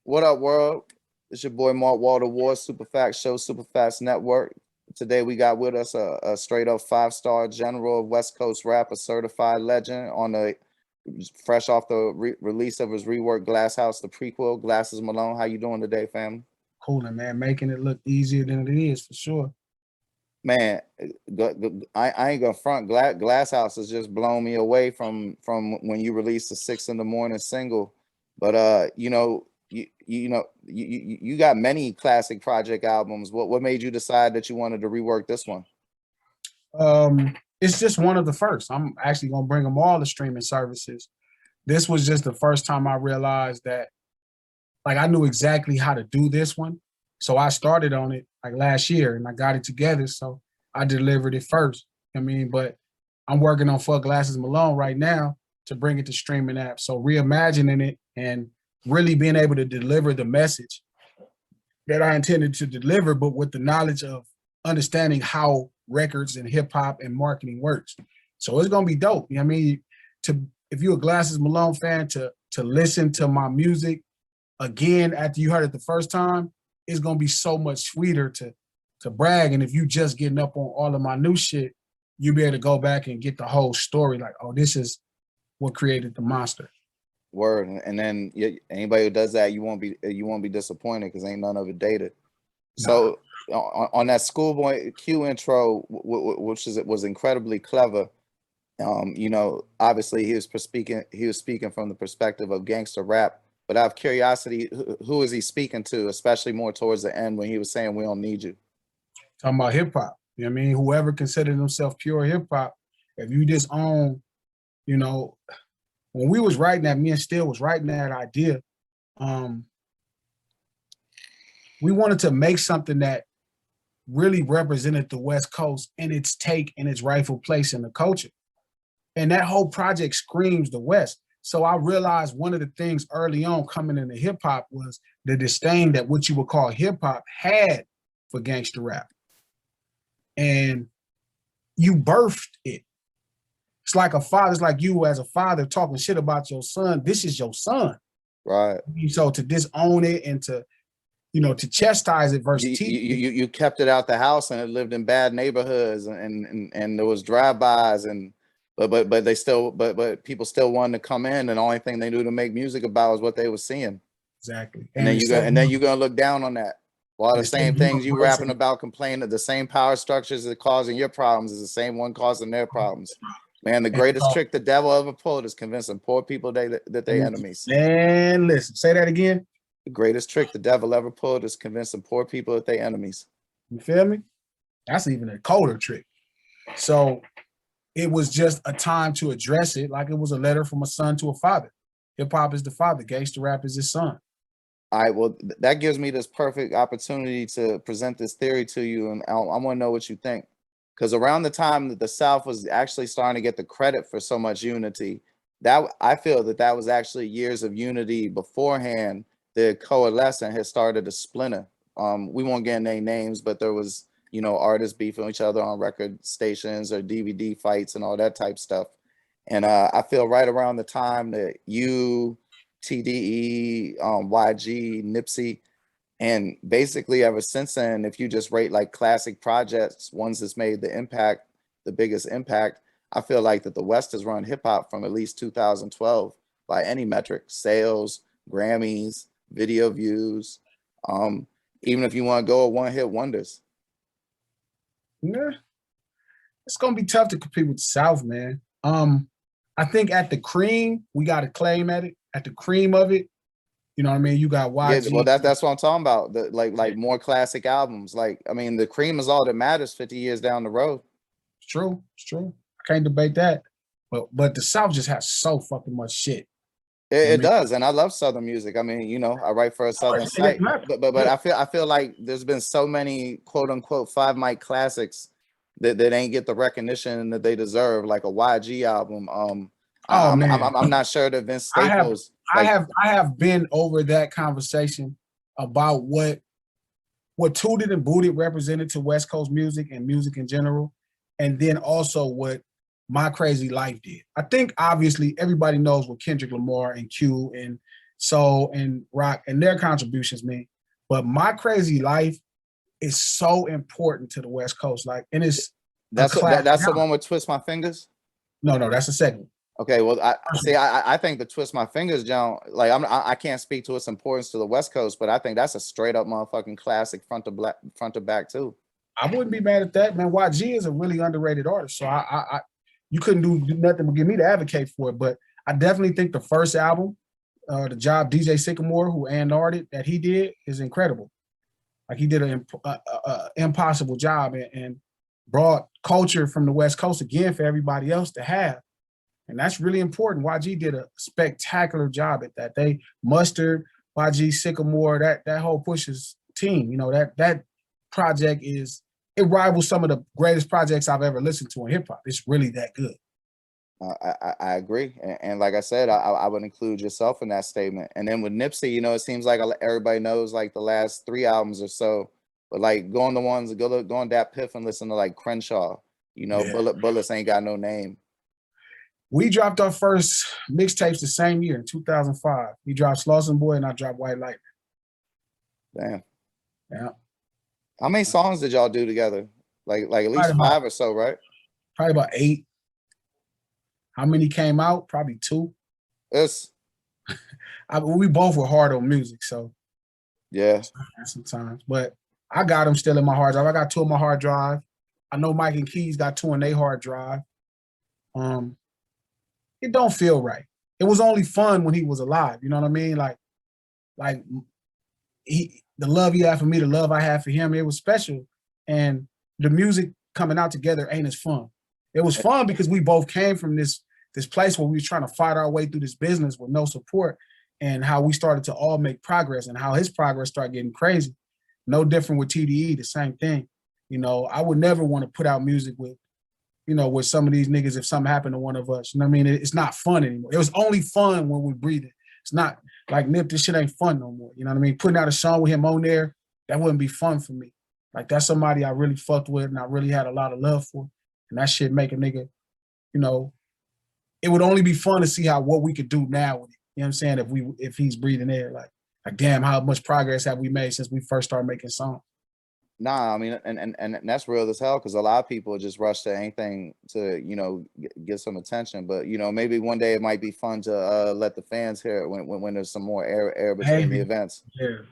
What up, world? It's your boy Mark Walter Ward, Superfast Show, Superfast Network. Today we got with us a straight up 5-star general of West Coast rap, a certified legend on the fresh off the release of his rework Glass House, the prequel, Glasses Malone. How you doing today, family? Cooling, man, making it look easier than it is for sure. Man, I ain't gonna front. Glass House has just blown me away from when you released the 6 in the morning single. But you got many classic project albums. What made you decide that you wanted to rework this one? It's just one of the first. I'm actually gonna bring them all to streaming services. This was just the first time I realized that, like, I knew exactly how to do this one. So I started on it like last year and I got it together. So I delivered it first. But I'm working on For Glasses Malone right now to bring it to streaming apps. So reimagining it and really being able to deliver the message that I intended to deliver, but with the knowledge of understanding how records and hip hop and marketing works. So it's gonna be dope. If you're a Glasses Malone fan, to listen to my music again after you heard it the first time, it's gonna be so much sweeter to brag. And if you just getting up on all of my new shit, you'll be able to go back and get the whole story. Like, oh, this is what created the monster. Word. And then anybody who does that, you won't be disappointed because ain't none of it dated. Nah. So on that Schoolboy Q intro, which was incredibly clever. Obviously he was speaking from the perspective of gangster rap. But out of curiosity, who is he speaking to, especially more towards the end when he was saying we don't need you? Talking about hip hop. You know what I mean? Whoever considered himself pure hip hop, if you just own, when we was writing that, me and Still was writing that idea, we wanted to make something that really represented the West Coast and its take and its rightful place in the culture. And that whole project screams the West. So I realized one of the things early on coming into hip hop was the disdain that what you would call hip hop had for gangster rap. And you birthed it. It's like a father, it's like you as a father talking shit about your son. This is your son. Right. So to disown it and to chastise it versus you kept it out the house and it lived in bad neighborhoods and there was drive-bys but people still wanted to come in, and the only thing they knew to make music about was what they were seeing. Exactly. And then you're gonna look down on that. While the same things you rapping about, complaining, the same power structures that causing your problems is the same one causing their problems. Man, the greatest trick the devil ever pulled is convincing poor people that they're enemies. Man, listen, say that again. The greatest trick the devil ever pulled is convincing poor people that they're enemies. You feel me? That's even a colder trick. So it was just a time to address it like it was a letter from a son to a father. Hip hop is the father, gangster rap is his son. All right, well, that gives me this perfect opportunity to present this theory to you, and I want to know what you think. Because around the time that the South was actually starting to get the credit for so much unity, that I feel that was actually years of unity beforehand. The coalescence had started to splinter. We won't get any names, but there was, artists beefing each other on record stations or DVD fights and all that type stuff. And I feel right around the time that you, TDE, YG, Nipsey, and basically ever since then, if you just rate like classic projects, ones that's made the biggest impact, I feel like that the West has run hip hop from at least 2012 by any metric: sales, Grammys, video views, even if you want to go one-hit wonders. Yeah, it's gonna be tough to compete with the South, man. I think at the cream, we got a claim at it. At the cream of it, you know what I mean? You got YG. Yeah, well, that's what I'm talking about. Like more classic albums. Like, I mean, the cream is all that matters 50 years down the road. It's true. It's true. I can't debate that. But the South just has so fucking much shit. It does, and I love Southern music. I mean, I write for a Southern site, but I feel like there's been so many quote unquote 5 mic classics that ain't get the recognition that they deserve, like a YG album. I'm not sure that Vince Staples. I have been over that conversation about what Tooted and Booted represented to West Coast music and music in general, and then also what My Crazy Life did. I think obviously everybody knows what Kendrick Lamar and Q and soul, and rock, and their contributions, man. But My Crazy Life is so important to the West Coast, like, and it's That's the one with Twist My Fingers. No, that's the second one. Okay, well, I think the Twist My Fingers, John, like I can't speak to its importance to the West Coast, but I think that's a straight up motherfucking classic front to back too. I wouldn't be mad at that, man. YG is a really underrated artist, so you couldn't do nothing but get me to advocate for it. But I definitely think the first album, the job DJ Sycamore, who and that he did, is incredible. Like, he did an impossible job and brought culture from the West Coast again for everybody else to have. And that's really important. YG did a spectacular job at that. They mustered YG, Sycamore, that whole Push's team. You know, that project it rivals some of the greatest projects I've ever listened to in hip hop. It's really that good. I agree. And like I said, I would include yourself in that statement. And then with Nipsey, you know, it seems like everybody knows like the last 3 albums or so, but like go on that Piff and listen to like Crenshaw, you know, yeah. Bullets Ain't Got No Name. We dropped our first mixtapes the same year in 2005. He dropped Slauson Boy and I dropped White Lightning. Damn. Yeah. How many songs did y'all do together? Like at least probably 5 or so, right? Probably about 8. How many came out? Probably 2. We both were hard on music, so yeah. Sometimes, but I got them still in my hard drive. I got 2 on my hard drive. I know Mike and Keys got 2 on their hard drive. It don't feel right. It was only fun when he was alive. You know what I mean? Like the love he had for me, the love I had for him, it was special. And the music coming out together ain't as fun. It was fun because we both came from this place where we was trying to fight our way through this business with no support, and how we started to all make progress and how his progress started getting crazy. No different with TDE, the same thing. You know, I would never want to put out music with, you know, with some of these niggas if something happened to one of us. You know what I mean? It's not fun anymore. It was only fun when we breathed. It's not like, Nip, this shit ain't fun no more. You know what I mean? Putting out a song with him on there, that wouldn't be fun for me. Like, that's somebody I really fucked with and I really had a lot of love for. And that shit make a nigga, you know, it would only be fun to see what we could do now with it. You know what I'm saying? If he's breathing air, like damn, how much progress have we made since we first started making songs? Nah, I mean, and that's real as hell, because a lot of people just rush to anything to, you know, get some attention. But, you know, maybe one day it might be fun to let the fans hear it when there's some more air between the events.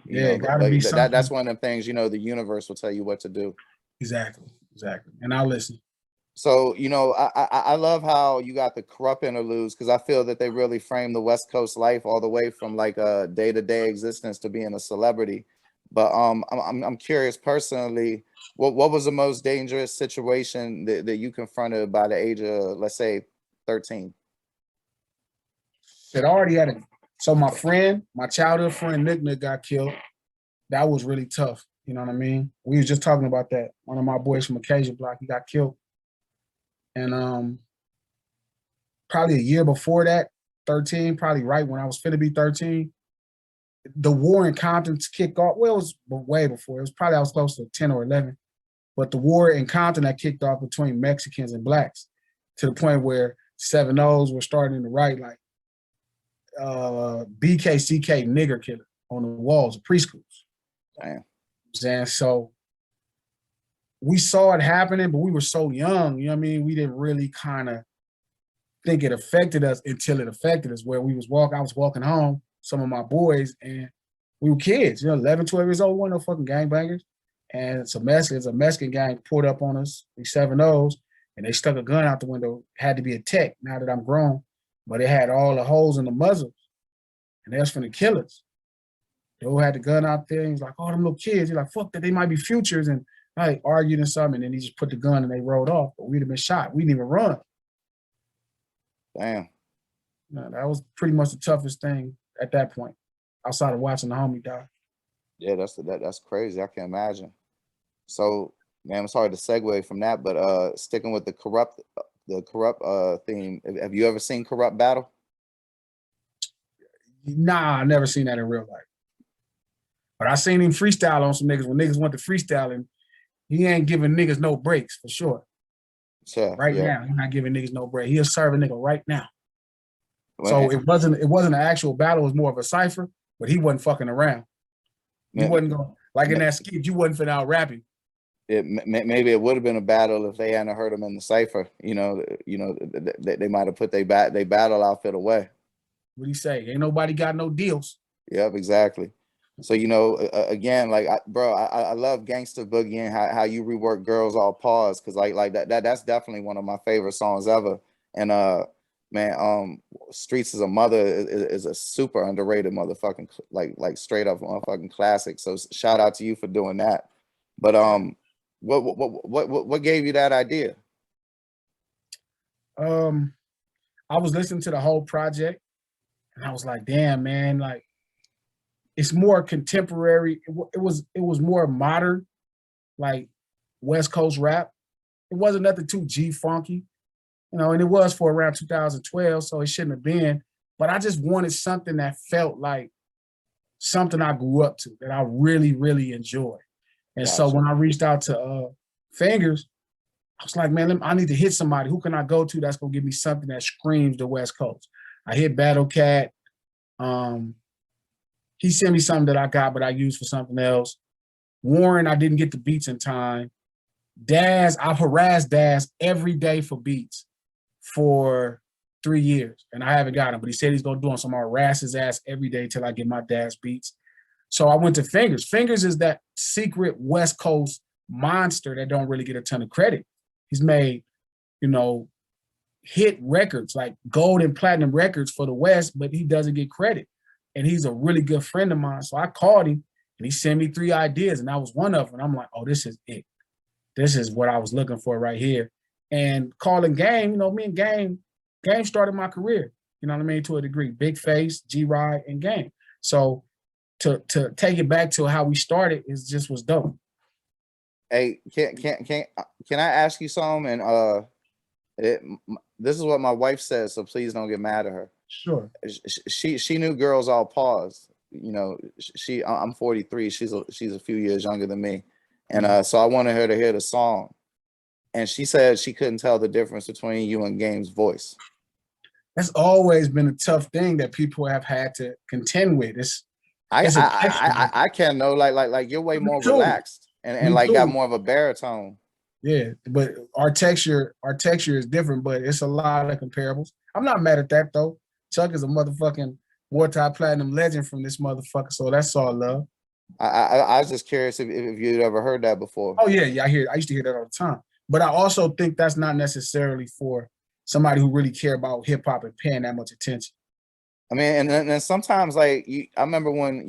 Yeah, gotta be something. That's one of the things, you know, the universe will tell you what to do. Exactly. And I'll listen. So, you know, I love how you got the Kurupt interludes, because I feel that they really frame the West Coast life all the way from like a day-to-day existence to being a celebrity. But I'm curious personally, what was the most dangerous situation that you confronted by the age of, let's say, 13? It already had so my childhood friend Nick got killed. That was really tough. You know what I mean? We was just talking about that. One of my boys from Acacia Block, he got killed. And probably a year before that, 13, probably right when I was finna be 13, the war in Compton kicked off. Well, it was way before. It was probably I was close to 10 or 11. But the war in Compton that kicked off between Mexicans and blacks, to the point where 7-0s were starting to write like BKCK nigger killer on the walls of preschools. Damn. And so we saw it happening, but we were so young, you know what I mean? We didn't really kind of think it affected us until it affected us, where I was walking home, some of my boys, and we were kids, you know, 11, 12 years old, we weren't no fucking gangbangers. And it's a Mexican gang pulled up on us, these 7-0s, and they stuck a gun out the window. It had to be a tech now that I'm grown, but it had all the holes in the muzzles, and they was finna kill us. Dude had the gun out there, and he's like, oh, them little kids. He's like, fuck that, they might be futures, and like argued and something, and then he just put the gun and they rolled off, but we'd have been shot. We didn't even run. Damn. No, that was pretty much the toughest thing at that point, outside of watching the homie die. Yeah, that's crazy. I can imagine. So, man, it's hard to segue from that, but sticking with the Kurupt theme, have you ever seen Kurupt battle? Nah, I never seen that in real life. But I seen him freestyle on some niggas when niggas went to freestyling. He ain't giving niggas no breaks for sure. Sure. Now, he's not giving niggas no break. He'll serve a nigga right now. So it wasn't an actual battle. It was more of a cipher. But he wasn't fucking around. He wasn't going like in that skit. You wasn't finna out rapping. Maybe it would have been a battle if they hadn't heard him in the cipher. They might have put their battle outfit away. What do you say? Ain't nobody got no deals. Yep, exactly. So again, like I love Gangster Boogie and how you rework Girls All Pause, because like that's definitely one of my favorite songs ever. And man, Streets is a Mother is a super underrated motherfucking like straight up motherfucking classic. So shout out to you for doing that. But what gave you that idea? I was listening to the whole project and I was like, damn, man, like it's more contemporary. It was more modern, like West Coast rap. It wasn't nothing too G-funky, and it was for around 2012, so it shouldn't have been. But I just wanted something that felt like something I grew up to, that I really, really enjoyed. And Gotcha. So when I reached out to Fingers, I was like, man, I need to hit somebody. Who can I go to that's gonna give me something that screams the West Coast? I hit Battle Cat. He sent me something that I got, but I used for something else. Warren, I didn't get the beats in time. Daz, I've harassed Daz every day for beats for 3 years, and I haven't got him, but he said he's gonna do them, so I'm gonna harass his ass every day till I get my Daz beats. So I went to Fingers. Fingers is that secret West Coast monster that don't really get a ton of credit. He's made, hit records, like gold and platinum records for the West, but he doesn't get credit. And he's a really good friend of mine. So I called him and he sent me 3 ideas, and that was one of them. And I'm like, oh, this is it. This is what I was looking for right here. And calling Game, me and Game started my career, to a degree. Big Face, G-Ride, and Game. So to take it back to how we started was dope. Hey, can I ask you something? And this is what my wife says, so please don't get mad at her. Sure. She knew Girls All Pause. I'm 43. She's a few years younger than me, and so I wanted her to hear the song, and she said she couldn't tell the difference between you and Game's voice. That's always been a tough thing that people have had to contend with. I can't know, like you're way more relaxed and like got more of a baritone. Yeah, but our texture is different, but it's a lot of comparables. I'm not mad at that though. Chuck is a motherfucking multi-platinum legend from this motherfucker, so that's all love. I was just curious if you'd ever heard that before. Oh yeah, I used to hear that all the time. But I also think that's not necessarily for somebody who really care about hip hop and paying that much attention. I mean, and then sometimes, like, I remember when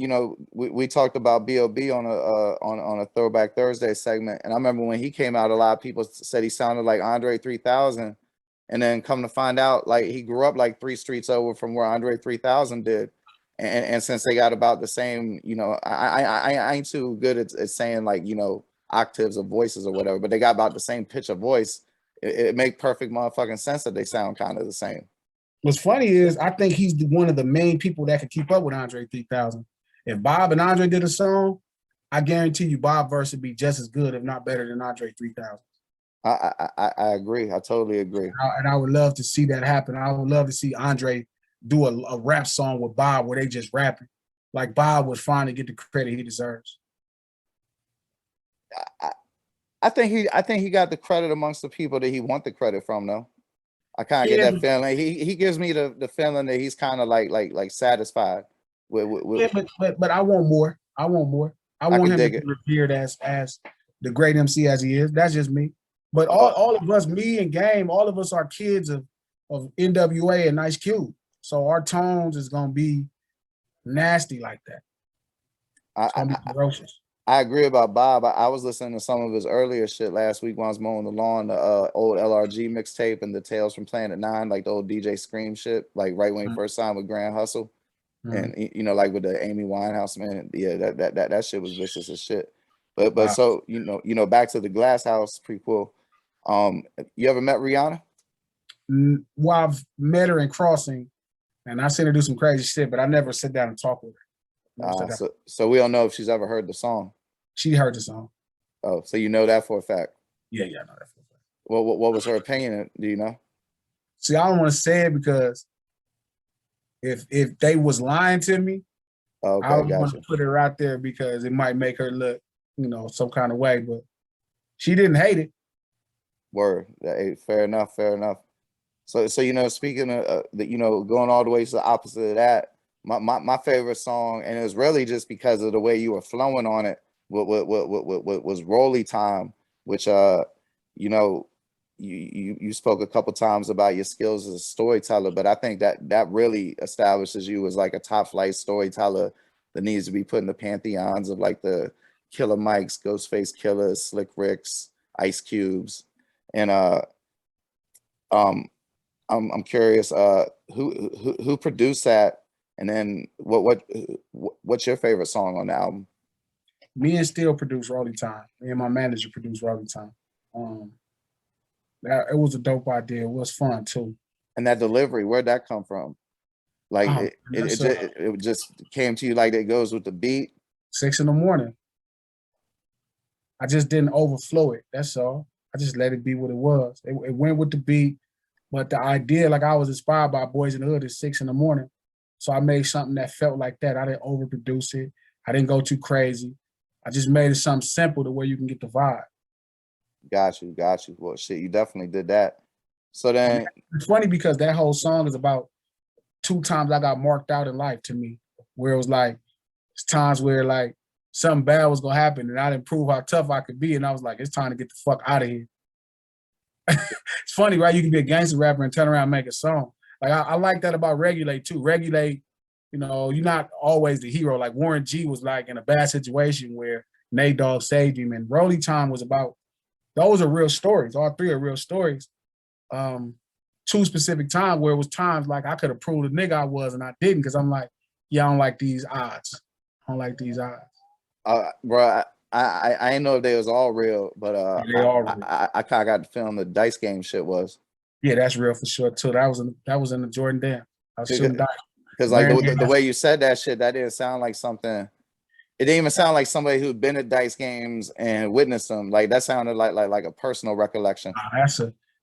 we talked about B.O.B. on a Throwback Thursday segment, and I remember when he came out, a lot of people said he sounded like Andre 3000, and then come to find out, like, he grew up like 3 streets over from where Andre 3000 did, and since they got about the same, I ain't too good at saying like octaves of voices or whatever, but they got about the same pitch of voice. It make perfect motherfucking sense that they sound kind of the same. What's funny is I think he's one of the main people that can keep up with Andre 3000. If Bob and Andre did a song, I guarantee you Bob verse would be just as good, if not better, than Andre 3000. I agree. I totally agree. And I would love to see that happen. I would love to see Andre do a rap song with Bob where they just rapping. Like Bob would finally get the credit he deserves. I think he got the credit amongst the people that he want the credit from, though. I kind of get that feeling. He gives me the feeling that he's kind of like satisfied with but I want more. I want him to be revered as the great MC as he is. That's just me. But all of us, me and Game, all of us are kids of NWA and Ice Cube. So our tones is gonna be nasty like that. It's gonna be ferocious. I agree about Bob. I was listening to some of his earlier shit last week when I was mowing the lawn, the old LRG mixtape and the Tales from Planet 9, like the old DJ Scream shit, like right when he first signed with Grand Hustle. And like with the Amy Winehouse, man, yeah, that shit was vicious as shit. But wow. So back to the Glass House prequel. You ever met Rihanna? Well, I've met her in Crossing, and I seen her do some crazy shit, but I never sit down and talk with her. So we don't know if she's ever heard the song. She heard the song. Oh, so you know that for a fact? Yeah, I know that for a fact. What was her opinion? Do you know? See, I don't want to say it because If they was lying to me, I Okay, don't want gotcha. to put her out there because it might make her look, some kind of way. But she didn't hate it. Word. Hey, fair enough. Fair enough. So speaking of going all the way to the opposite of that, my favorite song, and it was really just because of the way you were flowing on it. What was Rolly Time, which you know, you spoke a couple times about your skills as a storyteller, but I think that really establishes you as like a top flight storyteller that needs to be put in the pantheons of like the Killer Mikes, Ghostface Killers, Slick Ricks, Ice Cubes, and um I'm curious who produced that, and then what's your favorite song on the album? Me and Steel produced Rolling Time. Me and my manager produced Rolling Time. It was a dope idea. It was fun too. And that delivery, where'd that come from? Like Um, it just came to you like it goes with the beat. 6 in the morning. I just didn't overflow it. That's all. I just let it be what it was. It went with the beat, but the idea, like I was inspired by Boys in the Hood at 6 in the morning. So I made something that felt like that. I didn't overproduce it. I didn't go too crazy. I just made it something simple to where you can get the vibe. Got you. Well, shit, you definitely did that. So then It's funny because that whole song is about 2 times I got marked out in life to me, where it was like, it's times where like something bad was gonna happen and I didn't prove how tough I could be. And I was like, it's time to get the fuck out of here. It's funny, right? You can be a gangster rapper and turn around and make a song. Like I like that about Regulate too. Regulate, you're not always the hero. Like Warren G was like in a bad situation where Nate Dogg saved him, and Rolling Time was about, those are real stories. All 3 are real stories. 2 specific times where it was times like I could have proved the nigga I was and I didn't, because I'm like, yeah, I don't like these odds. I don't like these odds. bro, I didn't know if they was all real, but Yeah, they all real. I kind of got the feeling the dice game shit was. Yeah, that's real for sure too. That was in the Jordan Dam. I was shooting dice. Because like the way you said that shit, that didn't sound like something. It didn't even sound like somebody who'd been at dice games and witnessed them. Like that sounded like a personal recollection.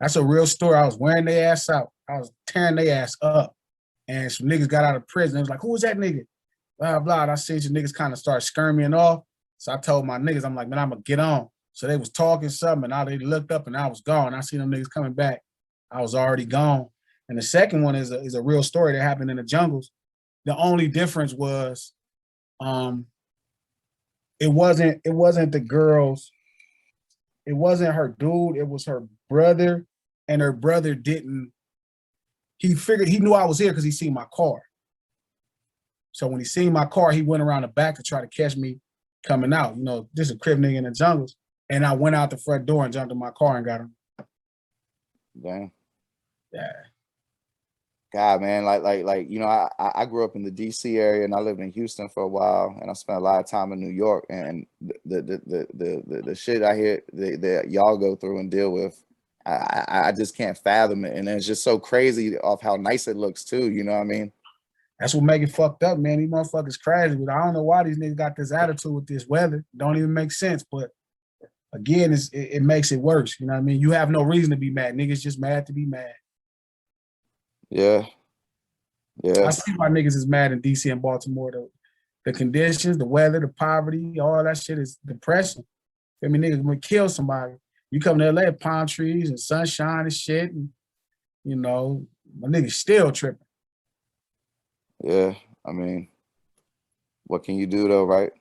That's a real story. I was wearing their ass out. I was tearing their ass up. And some niggas got out of prison. It was like, who was that nigga? Blah, blah. And I seen some niggas kind of start skirming off. So I told my niggas, I'm like, man, I'm going to get on. So they was talking something, and they looked up, and I was gone. I seen them niggas coming back. I was already gone. And the second one is a real story that happened in the jungles. The only difference was it wasn't the girls. It wasn't her dude. It was her brother. And her brother didn't, he knew I was here because he seen my car. So when he seen my car, he went around the back to try to catch me coming out. This is a Crip nigga in the jungles. And I went out the front door and jumped in my car and got him. Damn. Yeah. God, man, I grew up in the DC area and I lived in Houston for a while, and I spent a lot of time in New York, and the shit I hear that y'all go through and deal with, I just can't fathom it. And it's just so crazy of how nice it looks too, you know what I mean? That's what make it fucked up, man. These motherfuckers crazy, but I don't know why these niggas got this attitude with this weather. Don't even make sense, but again, it makes it worse, you know what I mean? You have no reason to be mad. Niggas just mad to be mad. Yeah. I see why niggas is mad in DC and Baltimore, though. The conditions, the weather, the poverty, all that shit is depressing. I mean, niggas gonna kill somebody. You come to LA, palm trees and sunshine and shit, and my niggas still tripping. Yeah, I mean, what can you do though, right?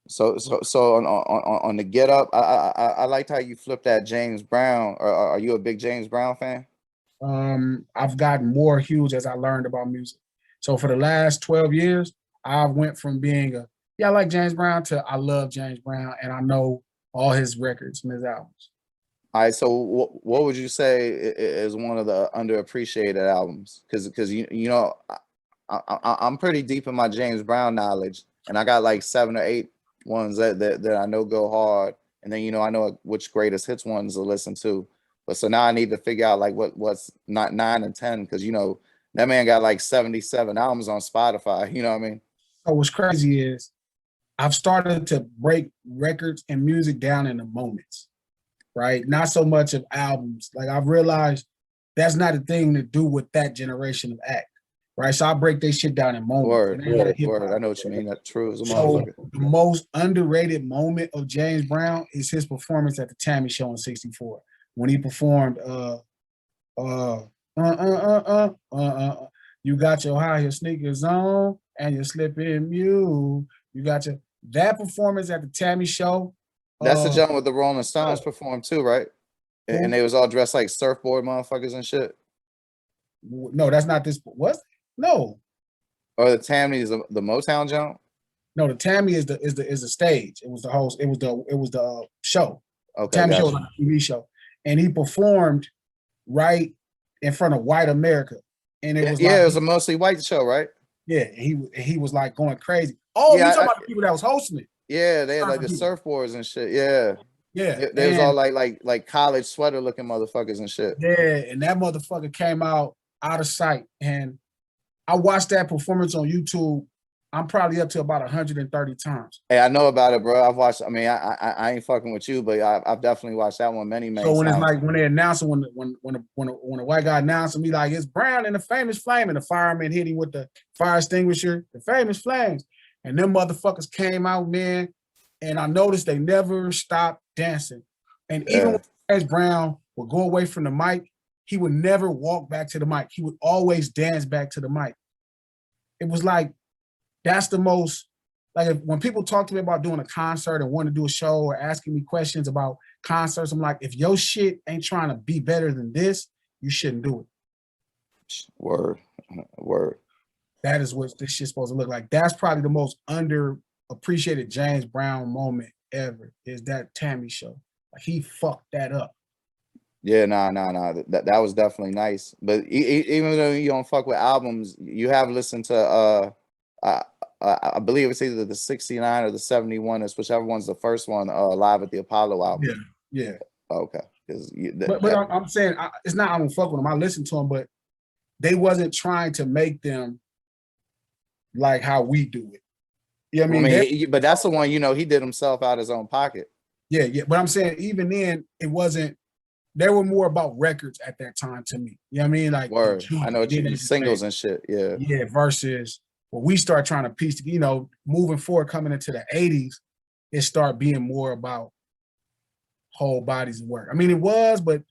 So on the Get Up, I liked how you flipped that James Brown. Are you a big James Brown fan? I've gotten more huge as I learned about music. So for the last 12 years, I went from being I like James Brown to I love James Brown, and I know all his records and his albums. All right, so what would you say is one of the underappreciated albums? Because I'm pretty deep in my James Brown knowledge, and I got like 7 or 8 ones that I know go hard, and then I know which greatest hits ones to listen to. But so now I need to figure out like what's not 9 and 10, because that man got like 77 albums on Spotify. You know what I mean? So what's crazy is I've started to break records and music down into moments, right? Not so much of albums. Like I've realized that's not a thing to do with that generation of act. right? So I break this shit down in moments. Word, It ain't like word. I hip-hop. know what you mean. That's true as a So motherfucker. the most underrated moment of James Brown is his performance at the Tammy Show in '64 when he performed you got your high heel sneakers on and you're slipping mule. You got your that performance at the Tammy Show. That's the jump with the Rolling Stones performed too, right? And they was all dressed like surfboard motherfuckers and shit. No, that's not this. What? No. Or the Tammy's the Motown jump. No, the Tammy is the stage. It was the host. It was the show. Okay, Tammy Show was gotcha. like a TV show, and he performed right in front of white America, and it was yeah, like, it was a mostly white show, right? Yeah, he was like going crazy. Oh, Yeah, you talking about the people that was hosting it? Yeah, they had like the surfboards and shit. Yeah, yeah. They was all like college sweater looking motherfuckers and shit. Yeah, and that motherfucker came out of sight, and I watched that performance on YouTube. I'm probably up to about 130 times. Hey, I know about it, bro. I've watched. I mean, I ain't fucking with you, but I've definitely watched that one many So when times. it's like when they announce it, when a white guy announced to me like it's Brown and the famous flame, and the fireman hit him with the fire extinguisher, the famous flames, and them motherfuckers came out, man. And I noticed they never stopped dancing. And even when James Brown would go away from the mic, he would never walk back to the mic. He would always dance back to the mic. It was like, that's the most, like when people talk to me about doing a concert and want to do a show or asking me questions about concerts, I'm like, if your shit ain't trying to be better than this, you shouldn't do it. Word. That is what this shit's supposed to look like. That's probably the most underappreciated James Brown moment ever, is that Tammy Show. Like, he fucked that up. Yeah, nah. That was definitely nice. But even though you don't fuck with albums, you have listened to I believe it's either the 69 or the 71, is whichever one's the first one, Live at the Apollo album. Yeah. Okay. But I'm saying, it's not I don't fuck with them. I listen to them, but they wasn't trying to make them like how we do it. You know what I mean? But that's the one, he did himself out of his own pocket. Yeah. But I'm saying, even then, it wasn't, they were more about records at that time to me. You know what I mean? Like, word. I know what you mean, singles and shit. Yeah. Yeah, versus when we start trying to piece, moving forward, coming into the 80s, it started being more about whole bodies of work. I mean, it was, but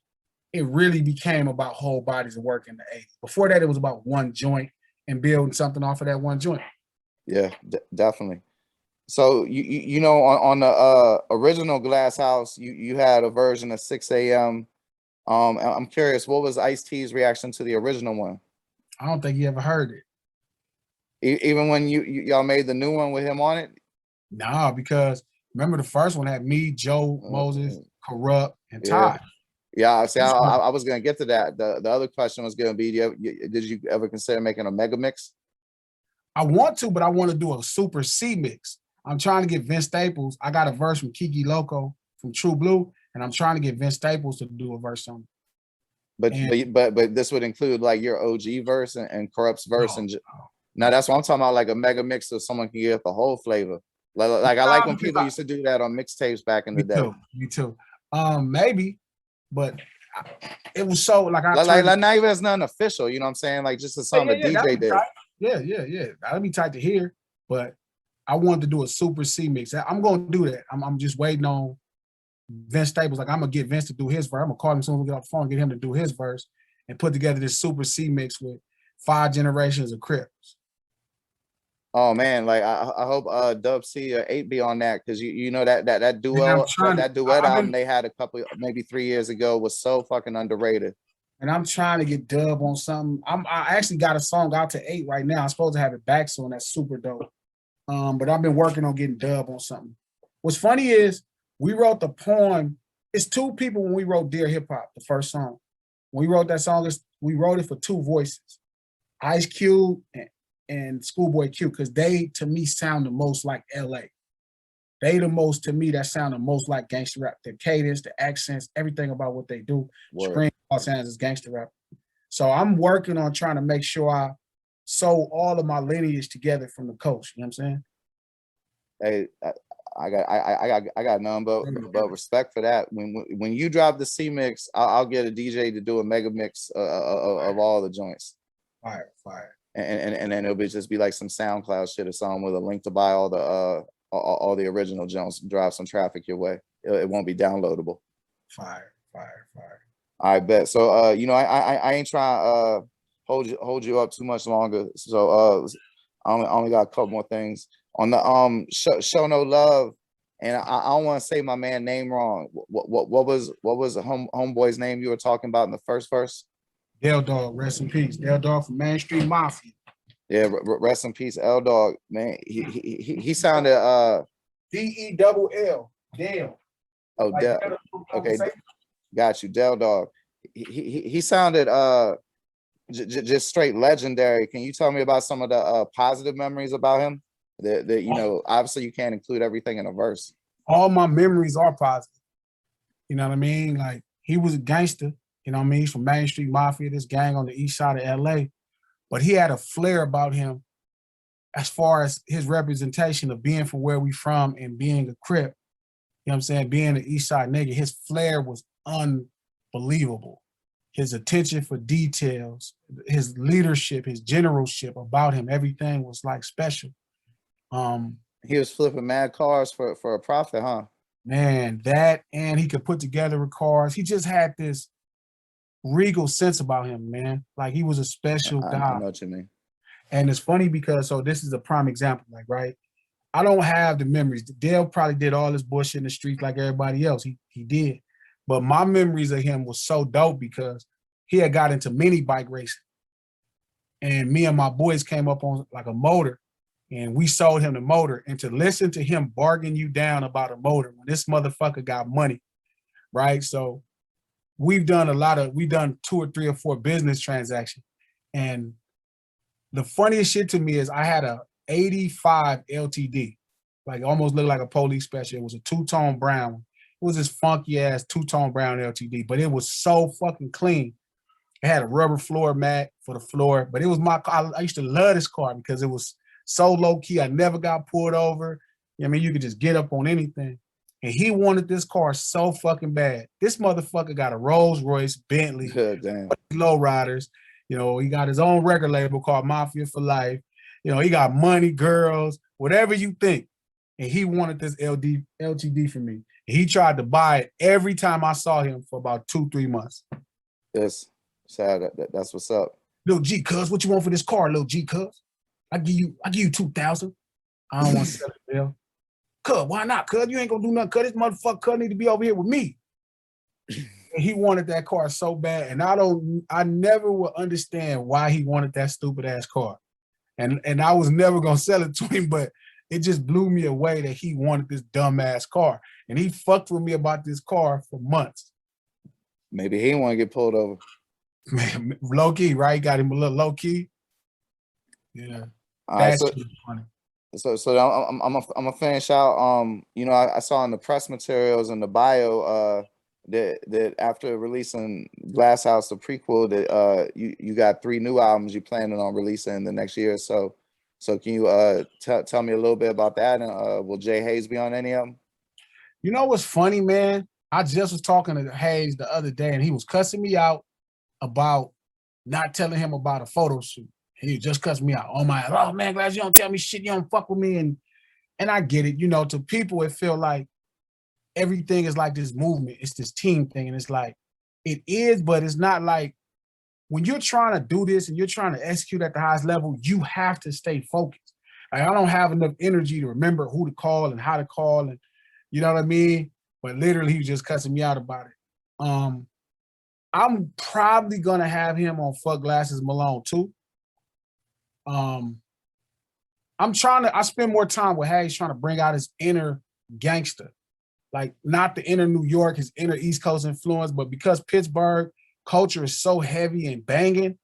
it really became about whole bodies of work in the 80s. Before that, it was about one joint and building something off of that one joint. Yeah, definitely. So on the original Glass House, you had a version of 6 a.m. I'm curious, what was Ice-T's reaction to the original one? I don't think he ever heard it. Even when y'all made the new one with him on it? Nah, because remember the first one had me, Joe, Moses, Kurupt, and Todd. Yeah, see, I was gonna get to that. The other question was gonna be, did you ever consider making a mega mix? I want to, but I want to do a super C mix. I'm trying to get Vince Staples. I got a verse from Kiki Loco from True Blue, and I'm trying to get Vince Staples to do a verse on it. But this would include like your OG verse and Kurupts verse Now that's what I'm talking about, like a mega mix so someone can get the whole flavor. Like I like when people used to do that on mixtapes back in the day. Me too. Maybe, but it was so like not even as nothing official, you know what I'm saying? Like just a song the DJ did. Yeah. That'd be tight to hear, but I wanted to do a super C mix. I'm gonna do that. I'm just waiting on Vince Staples. Like, I'm gonna get Vince to do his verse. I'm gonna call him as soon as we get off the phone, get him to do his verse, and put together this super C mix with 5 generations of Crips. Oh man, like I hope Dub C or 8 be on that, because you know that duo that duet album they had a couple, maybe 3 years ago, was so fucking underrated. And I'm trying to get Dub on something. I actually got a song out to 8 right now. I'm supposed to have it back soon. That's super dope. But I've been working on getting Dub on something. What's funny is we wrote the poem. It's 2 people when we wrote Dear Hip Hop, the first song. When we wrote that song, we wrote it for 2 voices, Ice Cube and Schoolboy Q, because they, to me, sound the most like LA. They the most, to me, that sound the most like gangster rap. The cadence, the accents, everything about what they do. Scream Los Angeles gangster rap. So I'm working on trying to make sure I sew all of my lineage together from the coast. You know what I'm saying? Hey, I got none but respect for that. When you drop the C mix, I'll get a DJ to do a mega mix of all the joints. Fire. and then it'll be just be like some SoundCloud shit or something with a link to buy all the original Jones, drive some traffic your way. It won't be downloadable. Fire, fire, fire. I bet. So you know, I ain't trying hold you up too much longer. So I only got a couple more things on the show no love, and I don't want to say my man name wrong. What was the homeboy's name you were talking about in the first verse? Del Dog, rest in peace. Del Dog from Main Street Mafia. Yeah, rest in peace, L Dog. Man, he sounded D-E-double-L. Dale. Oh, Like, Del. Okay, got you, Del Dog. He sounded just straight legendary. Can you tell me about some of the positive memories about him? That you know, obviously you can't include everything in a verse. All my memories are positive. You know what I mean? Like, he was a gangster. You know what I mean? He's from Main Street Mafia, this gang on the east side of LA. But he had a flair about him as far as his representation of being from where we from and being a Crip. You know what I'm saying? Being an east side nigga, his flair was unbelievable. His attention for details, his leadership, his generalship about him, everything was like special. He was flipping mad cars for a profit, huh? Man, that, and he could put together cars. He just had this regal sense about him, man. Like, he was a special guy. I know what you mean. And it's funny because, so this is a prime example, like, right? I don't have the memories. Dale probably did all this bullshit in the streets like everybody else. He did. But my memories of him was so dope because he had got into mini bike racing. And me and my boys came up on like a motor and we sold him the motor. And to listen to him bargain you down about a motor when this motherfucker got money, right? So we've done 2 or 3 or 4 business transactions. And the funniest shit to me is I had a 85 LTD, like almost looked like a police special. It was a 2-tone brown. It was this funky ass 2-tone brown LTD, but it was so fucking clean. It had a rubber floor mat for the floor, but it was my car. I used to love this car because it was so low key. I never got pulled over. I mean, you could just get up on anything. And he wanted this car so fucking bad. This motherfucker got a Rolls Royce, Bentley, low riders. You know, he got his own record label called Mafia for Life. You know, he got money, girls, whatever you think. And he wanted this LTD from me. And he tried to buy it every time I saw him for about 2-3 months. Yes, sad. That's what's up. Little G, cuz, what you want for this car, little G, cuz? I give you 2,000. I don't want to sell it, Bill. Cuz, why not? Cuz, you ain't gonna do nothing. Cuz, this motherfucker cuz need to be over here with me. And he wanted that car so bad, and I never will understand why he wanted that stupid ass car. And I was never gonna sell it to him, but it just blew me away that he wanted this dumb ass car. And he fucked with me about this car for months. Maybe he didn't want to get pulled over. Man, low key, right? Got him a little low key. Yeah. That's funny. So I'm gonna finish out. You know, I saw in the press materials in the bio that after releasing Glass House, the prequel, that you got 3 new albums you planning on releasing in the next year or so. So can you tell me a little bit about that? And will J-Haze be on any of them? You know what's funny, man? I just was talking to Hayes the other day, and he was cussing me out about not telling him about a photo shoot. He just cussed me out. Oh man, Glass, you don't tell me shit, you don't fuck with me. And I get it. You know, to people, it feel like everything is like this movement. It's this team thing. And it's like, it is, but it's not like, when you're trying to do this and you're trying to execute at the highest level, you have to stay focused. Like, I don't have enough energy to remember who to call and how to call, and you know what I mean? But literally, he was just cussing me out about it. I'm probably gonna have him on Fuck Glasses Malone too. I spend more time with Hayes trying to bring out his inner gangster. Like, not the inner New York, his inner East Coast influence, but because Pittsburgh culture is so heavy and banging,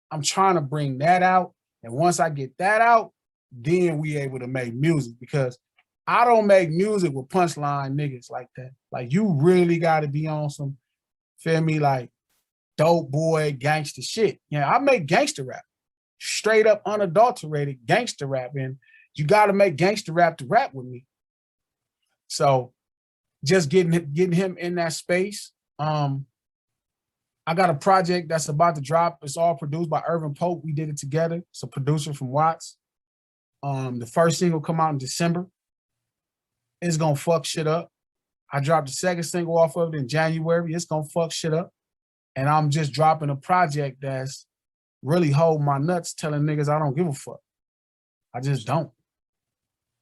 I'm trying to bring that out. And once I get that out, then we able to make music, because I don't make music with punchline niggas like that. Like, you really got to be on some, feel me, like dope boy gangster shit. Yeah, I make gangster rap, straight up unadulterated gangster rap, and you got to make gangster rap to rap with me. So just getting him in that space. I got a project that's about to drop. It's all produced by Irvin Pope. We did it together. It's a producer from Watts. The first single come out in December. It's gonna fuck shit up. I dropped the second single off of it in January. It's gonna fuck shit up. And I'm just dropping a project that's really holding my nuts, telling niggas I don't give a fuck. I just don't.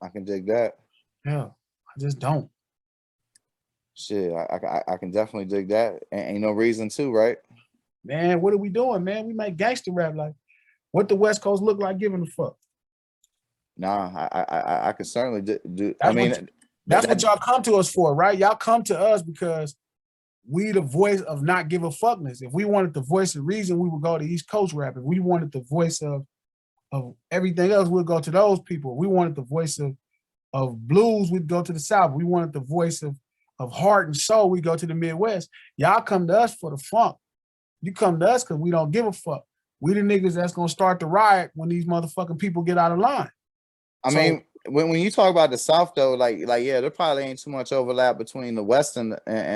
I can dig that. Yeah, I just don't. Shit, I can definitely dig that. Ain't no reason to, right? Man, what are we doing, man? We make gangster rap. Like, what the West Coast look like giving a fuck? Nah, I can certainly do. That's what y'all come to us for, right? Y'all come to us because we the voice of not give a fuckness. If we wanted the voice of reason, we would go to East Coast rap. If we wanted the voice of everything else, we'd go to those people. We wanted the voice of blues, we'd go to the South. We wanted the voice of heart and soul, we go to the Midwest. Y'all come to us for the funk. You come to us because we don't give a fuck. We the niggas that's gonna start the riot when these motherfucking people get out of line. I mean, when you talk about the South though, like yeah, there probably ain't too much overlap between the West and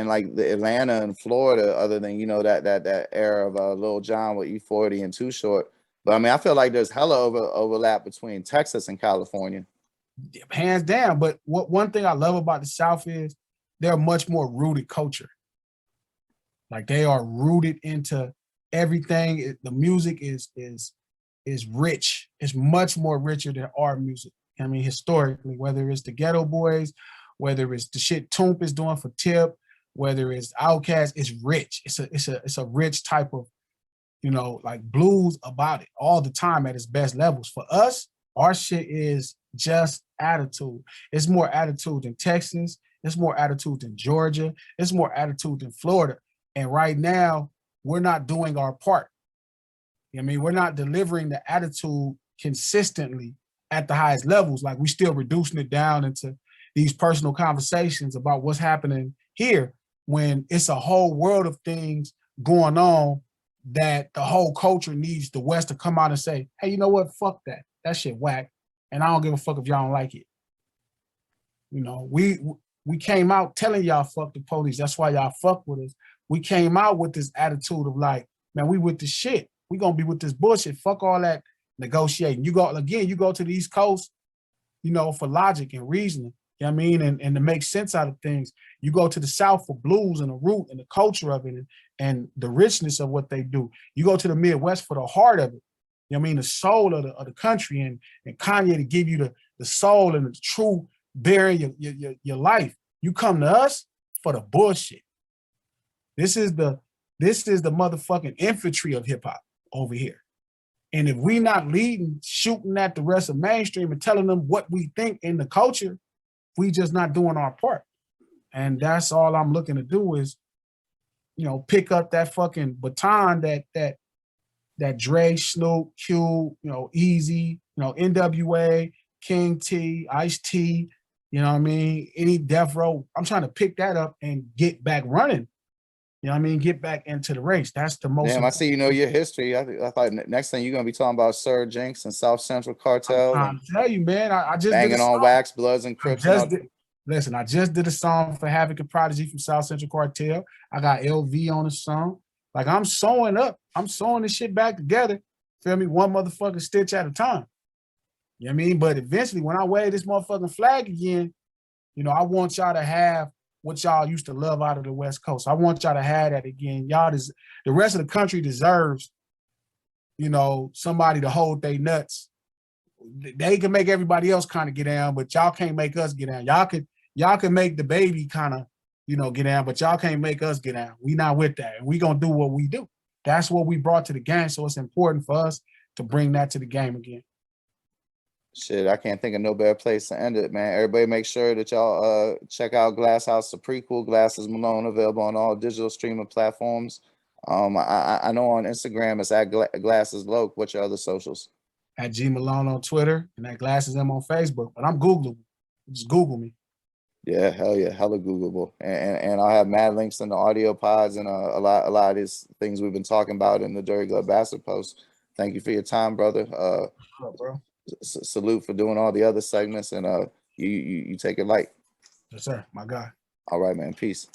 like the Atlanta and Florida, other than that era of Lil Jon with E40 and Too Short. But I mean, I feel like there's hella overlap between Texas and California. Hands down. But one thing I love about the South is they're a much more rooted culture. Like they are rooted into everything. The music is rich. It's much more richer than our music. I mean, historically, whether it's the Ghetto Boys, whether it's the shit Toomp is doing for Tip, whether it's Outkast, it's rich. It's a rich type of, like blues about it all the time at its best levels. For us, our shit is just attitude. It's more attitude than Texas. It's more attitude than Georgia. It's more attitude than Florida. And right now, we're not doing our part. I mean, we're not delivering the attitude consistently at the highest levels. Like we still reducing it down into these personal conversations about what's happening here when it's a whole world of things going on that the whole culture needs the West to come out and say, hey, you know what? Fuck that. That shit whack. And I don't give a fuck if y'all don't like it. We came out telling y'all fuck the police. That's why y'all fuck with us. We came out with this attitude of like, man, we with this shit. We gonna be with this bullshit. Fuck all that negotiating. You go to the East Coast, for logic and reasoning. You know what I mean? And to make sense out of things. You go to the South for blues and the root and the culture of it and the richness of what they do. You go to the Midwest for the heart of it. You know what I mean? The soul of the country and Kanye to give you the soul and the true bearing your life. You come to us for the bullshit. This is the motherfucking infantry of hip hop over here. And if we not leading, shooting at the rest of mainstream and telling them what we think in the culture, we just not doing our part. And that's all I'm looking to do is, pick up that fucking baton that Dre, Snoop, Q, Easy, NWA, King T, Ice-T, you know what I mean? Any Death Row. I'm trying to pick that up and get back running. You know what I mean? Get back into the race. That's the most. Damn, I see your history. I thought next thing you're gonna be talking about Sir Jinx and South Central Cartel. I'm tell you, man. I just banging on Wax, Bloods, and Crips. Listen, I just did a song for Havoc and Prodigy from South Central Cartel. I got LV on the song. Like I'm sewing this shit back together. Feel me? One motherfucking stitch at a time. You know what I mean? But eventually, when I wave this motherfucking flag again, I want y'all to have what y'all used to love out of the West Coast. I want y'all to have that again. The rest of the country deserves, somebody to hold their nuts. They can make everybody else kind of get down, but y'all can't make us get down. Y'all can make the baby kind of, get down, but y'all can't make us get down. We not with that. And we gonna do what we do. That's what we brought to the game. So it's important for us to bring that to the game again. Shit, I can't think of no better place to end it, man. Everybody make sure that y'all check out Glass House, the prequel, Glasses Malone, available on all digital streaming platforms. I know on Instagram it's at Glasses Loke. What's your other socials? At G Malone on Twitter and at Glasses M on Facebook. But I'm Googleable. Just Google me. Yeah, hell yeah, hella Googleable. And I'll have mad links in the audio pods and a lot of these things we've been talking about in the Dirty Glove Bastard post. Thank you for your time, brother. Bro. Salute for doing all the other segments, and you take it light. Yes, sir. My guy. All right, man. Peace.